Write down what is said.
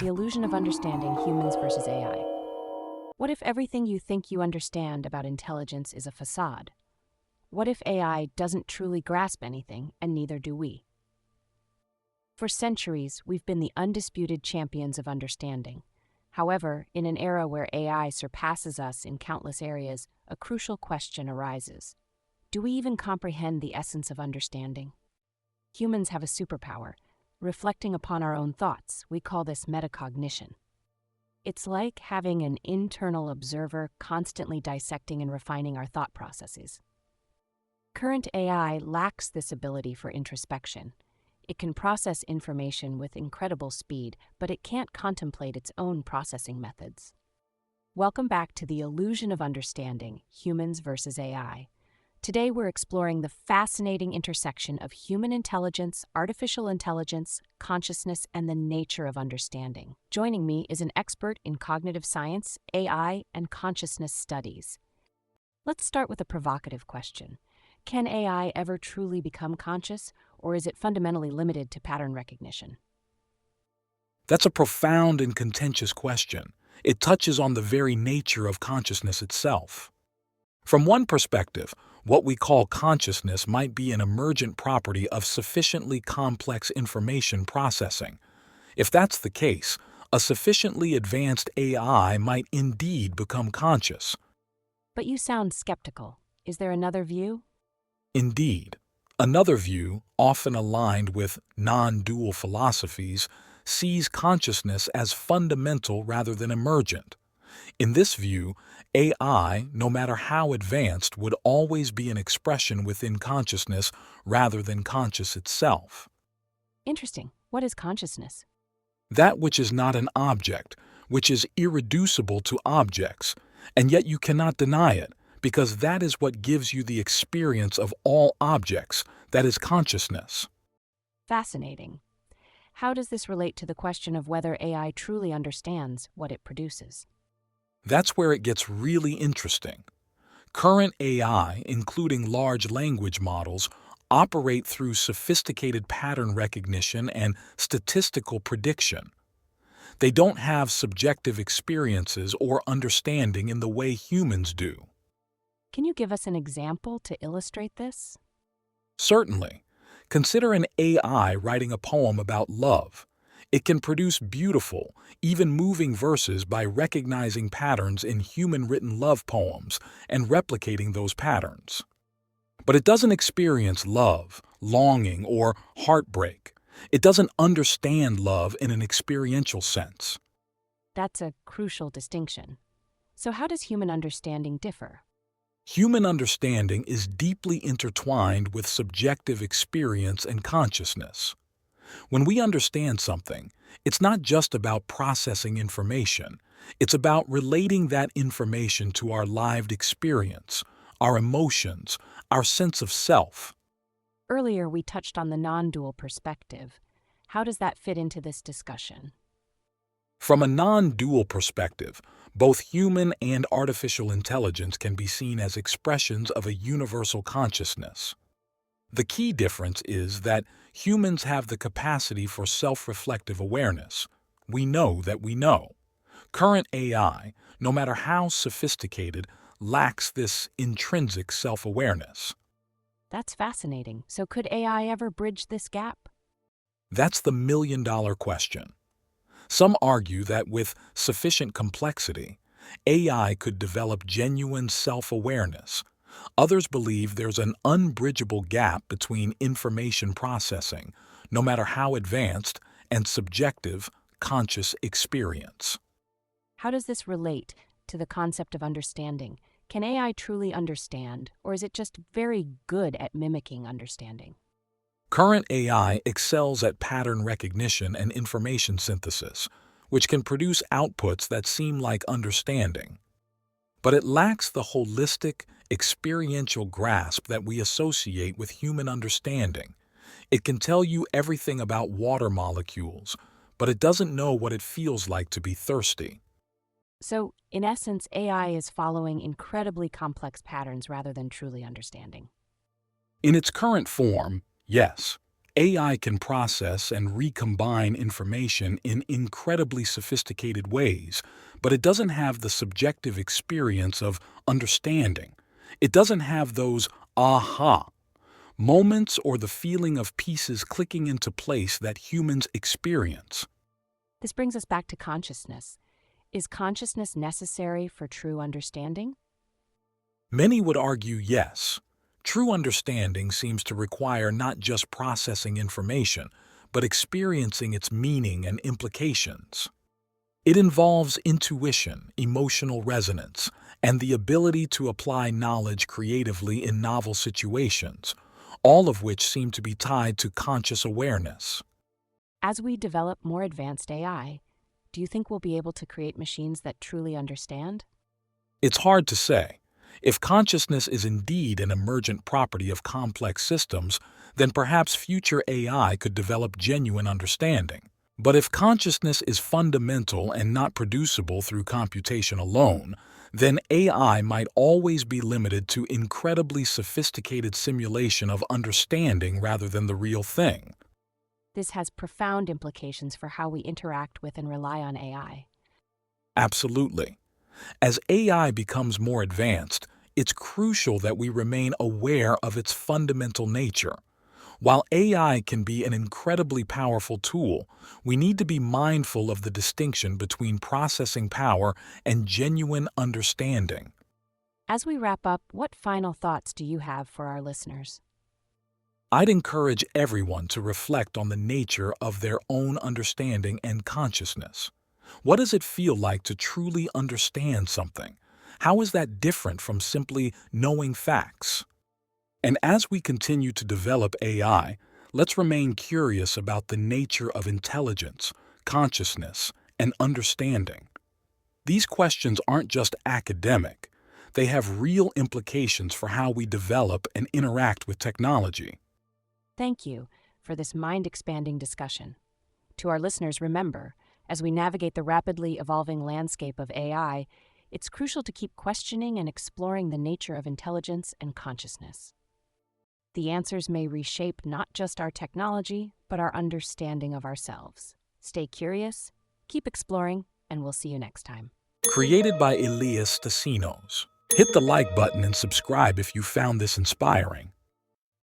The illusion of understanding humans versus AI. What if everything you think you understand about intelligence is a facade? What if AI doesn't truly grasp anything, and neither do we? For centuries, we've been the undisputed champions of understanding. However, in an era where AI surpasses us in countless areas, a crucial question arises. Do we even comprehend the essence of understanding? Humans have a superpower. Reflecting upon our own thoughts, we call this metacognition. It's like having an internal observer constantly dissecting and refining our thought processes. Current AI lacks this ability for introspection. It can process information with incredible speed, but it can't contemplate its own processing methods. Welcome back to the illusion of understanding, humans versus AI. Today we're exploring the fascinating intersection of human intelligence, artificial intelligence, consciousness, and the nature of understanding. Joining me is an expert in cognitive science, AI, and consciousness studies. Let's start with a provocative question. Can AI ever truly become conscious, or is it fundamentally limited to pattern recognition? That's a profound and contentious question. It touches on the very nature of consciousness itself. From one perspective, what we call consciousness might be an emergent property of sufficiently complex information processing. If that's the case, a sufficiently advanced AI might indeed become conscious. But you sound skeptical. Is there another view? Indeed, another view, often aligned with non-dual philosophies, sees consciousness as fundamental rather than emergent. In this view, AI, no matter how advanced, would always be an expression within consciousness rather than conscious itself. Interesting. What is consciousness? That which is not an object, which is irreducible to objects, and yet you cannot deny it, because that is what gives you the experience of all objects, that is consciousness. Fascinating. How does this relate to the question of whether AI truly understands what it produces? That's where it gets really interesting. Current AI, including large language models, operate through sophisticated pattern recognition and statistical prediction. They don't have subjective experiences or understanding in the way humans do. Can you give us an example to illustrate this? Certainly. Consider an AI writing a poem about love. It can produce beautiful, even moving verses by recognizing patterns in human-written love poems and replicating those patterns. But it doesn't experience love, longing, or heartbreak. It doesn't understand love in an experiential sense. That's a crucial distinction. So how does human understanding differ? Human understanding is deeply intertwined with subjective experience and consciousness. When we understand something, it's not just about processing information. It's about relating that information to our lived experience, our emotions, our sense of self. Earlier, we touched on the non-dual perspective. How does that fit into this discussion? From a non-dual perspective, both human and artificial intelligence can be seen as expressions of a universal consciousness. The key difference is that humans have the capacity for self-reflective awareness. We know that we know. Current AI, no matter how sophisticated, lacks this intrinsic self-awareness. That's fascinating. So could AI ever bridge this gap? That's the million-dollar question. Some argue that with sufficient complexity, AI could develop genuine self-awareness. Others believe there's an unbridgeable gap between information processing, no matter how advanced, and subjective, conscious experience. How does this relate to the concept of understanding? Can AI truly understand, or is it just very good at mimicking understanding? Current AI excels at pattern recognition and information synthesis, which can produce outputs that seem like understanding. But it lacks the holistic, experiential grasp that we associate with human understanding. It can tell you everything about water molecules, but it doesn't know what it feels like to be thirsty. So, in essence, AI is following incredibly complex patterns rather than truly understanding. In its current form, yes, AI can process and recombine information in incredibly sophisticated ways, but it doesn't have the subjective experience of understanding. It doesn't have those aha moments or the feeling of pieces clicking into place that humans experience. This brings us back to consciousness. Is consciousness necessary for true understanding? Many would argue yes. True understanding seems to require not just processing information, but experiencing its meaning and implications. It involves intuition, emotional resonance, and the ability to apply knowledge creatively in novel situations, all of which seem to be tied to conscious awareness. As we develop more advanced AI, do you think we'll be able to create machines that truly understand? It's hard to say. If consciousness is indeed an emergent property of complex systems, then perhaps future AI could develop genuine understanding. But if consciousness is fundamental and not producible through computation alone, then AI might always be limited to incredibly sophisticated simulation of understanding rather than the real thing. This has profound implications for how we interact with and rely on AI. Absolutely. As AI becomes more advanced, it's crucial that we remain aware of its fundamental nature. While AI can be an incredibly powerful tool, we need to be mindful of the distinction between processing power and genuine understanding. As we wrap up, what final thoughts do you have for our listeners? I'd encourage everyone to reflect on the nature of their own understanding and consciousness. What does it feel like to truly understand something? How is that different from simply knowing facts? And as we continue to develop AI, let's remain curious about the nature of intelligence, consciousness, and understanding. These questions aren't just academic, they have real implications for how we develop and interact with technology. Thank you for this mind-expanding discussion. To our listeners, remember, as we navigate the rapidly evolving landscape of AI, it's crucial to keep questioning and exploring the nature of intelligence and consciousness. The answers may reshape not just our technology, but our understanding of ourselves. Stay curious, keep exploring, and we'll see you next time. Created by Elias Stasinos. Hit the like button and subscribe if you found this inspiring.